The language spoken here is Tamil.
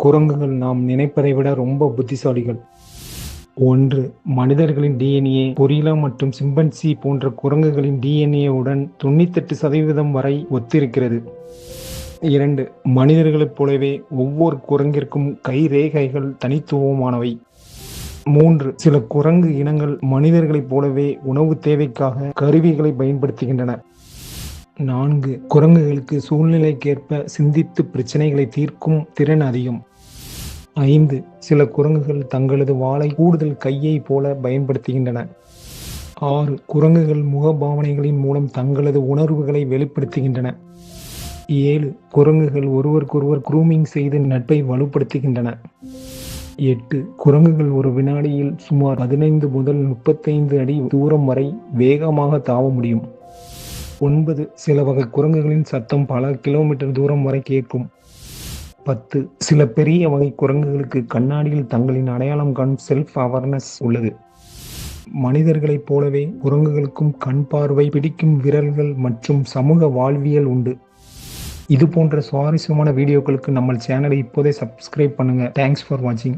குரங்குகள் நாம் நினைப்பதை விட ரொம்ப புத்திசாலிகள். 1. மனிதர்களின் டிஎன்ஏ கொரில்லா மற்றும் சிம்பன்சி போன்ற குரங்குகளின் டிஎன்ஏ உடன் 98% வரை ஒத்திருக்கிறது. 2. மனிதர்களைப் போலவே ஒவ்வொரு குரங்கிற்கும் கை ரேகைகள் தனித்துவமானவை. 3. சில குரங்கு இனங்கள் மனிதர்களைப் போலவே உணவு தேவைக்காக கருவிகளை பயன்படுத்துகின்றன. 4. குரங்குகளுக்கு சூழ்நிலைக்கேற்ப சிந்தித்து பிரச்சனைகளை தீர்க்கும் திறன் அதிகம். 5. சில குரங்குகள் தங்களது வாலை கூடுதல் கையை போல பயன்படுத்துகின்றன. 6. குரங்குகள் முகபாவனைகளின் மூலம் தங்களது உணர்வுகளை வெளிப்படுத்துகின்றன. 7. குரங்குகள் ஒருவருக்கொருவர் க்ரூமிங் செய்து நட்பை வலுப்படுத்துகின்றன. 8. குரங்குகள் ஒரு வினாடியில் சுமார் 15 முதல் 35 அடி தூரம் வரை வேகமாக தாவ முடியும். 9. சில வகை குரங்குகளின் சத்தம் பல கிலோமீட்டர் தூரம் வரை கேட்கும். 10. சில பெரிய வகை குரங்குகளுக்கு கண்ணாடியில் தங்களின் அடையாளம் காணும் செல்ஃப் அவேர்னஸ் உள்ளது. மனிதர்களைப் போலவே குரங்குகளுக்கும் கண் பார்வை, பிடிக்கும் விரல்கள் மற்றும் சமூக வாழ்வியல் உண்டு. இது போன்ற சுவாரஸ்யமான வீடியோக்களுக்கு நம்ம சேனலை இப்போதே சப்ஸ்கிரைப் பண்ணுங்க. தேங்க்ஸ் ஃபார் வாட்சிங்.